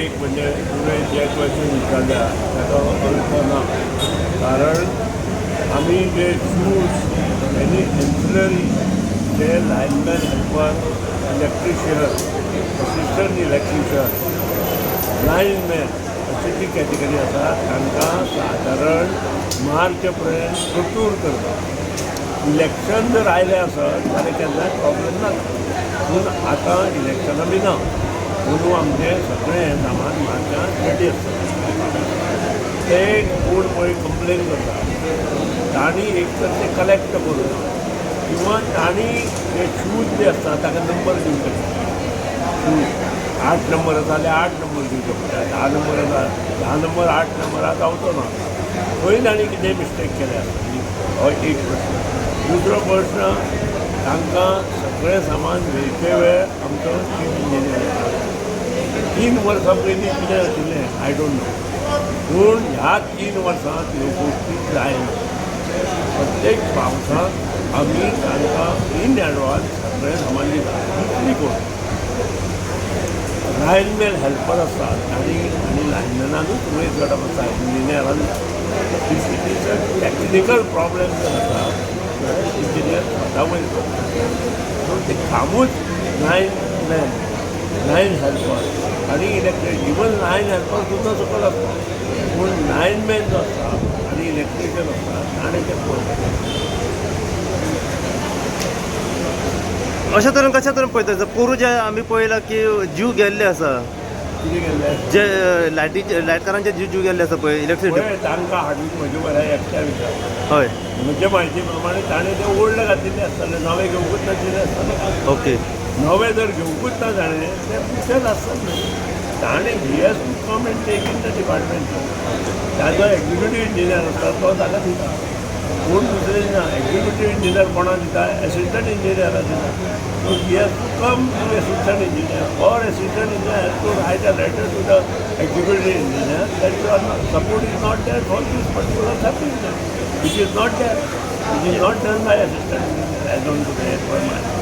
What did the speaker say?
एक म्हणजे तुवें जे क्वेश्चन विचारल्या ताका अर्थ ना. कारण आमी जे शूज एनी एन्सिलरी जे lineman helper electrician assistant electrician lineman अशी जी कॅटेगरी आसा तांकां सादारण मार्च पर्यंत प्रचूर करता. इलेक्शन जर आयलें आसत जाल्यार केन्नाच प्रॉब्लेम ना. पूण आतां इलेक्शनां बी ना म्हणून आमचें सगळें सामान मार्चान रेडी आसता. ते कोण पळय कंप्लेन करता तांणी एक तर ते कलेक्ट करून किंवा तांणी जे शूज जे आसता ताका नंबर दिवचे पडटा. शूज 8 नंबर आसा जाल्यार 8 नंबर दिवचे पडटा. 10 नंबर आसा 10 नंबर 8 नंबराक जावचो ना. खंय तांणी कितें मिस्टेक केल्या हो एक प्रश्न. दुसरो प्रश्न तांकां सगळें सामान वेळचे वेळ आमचो चीफ इंजिनियर 3 वर्सां पयलीं कितें आशिल्लें आय डोंट नो. पूण ह्या 3 वर्सांत ह्यो गोश्टी जायना. प्रत्येक पावसांत आमी तांकां इन एडवान्स सगळें सामान दिता. दुसरी गोश्ट लायनमॅन हेल्पर आसतात आनी लायनमॅनानूच वयर चडप आसता इंजिनियरान. टॅक्निकल प्रॉब्लेम जर आसा इंजिनियर स्वता वयर करता. ते कामूच लायनमॅन लायन हेल्पर आनी इलेक्ट्रिक इवन लायन हेल्पर सुद्दां सकयल आसता. पूण लायनमॅन जो आसता आनी इलेक्ट्रिशियन आसता ताणें तें पळोवपाक. अशा तरेन कशा तरेन पळयता पोरू जे आमी पळयला की जीव गेल्ले आसा कितें गेल्लें जे लायटकारांचे जीव गेल्ले आसा पळय इलेक्ट्रिसिटी. पळय तांकां हाडून म्हजे बरें एकट्या विचार हय म्हजे म्हायती प्रमाणे ताणें ते ओल्ड घातिल्ले आसतले नवे घेवंकूच नाशिल्ले आसतले. ओके नवे जर घेवंकूच ना ताणें ते पिशेच आसतले. ताणें he has to come and take in the department. ताजो एक्झिक्युटीव इंजिनियर आसता तो ताका दिता. पूण दुसरे ना एक्झिक्युटीव इंजिनियर कोणाक दिता एसिस्टंट इंजिनियराक दिता. So he has to come to assistant engineer or assistant engineer to write a letter to the executive engineer that your support is not there for this particular happening which is not there. It is not done by assistant engineer as on today for my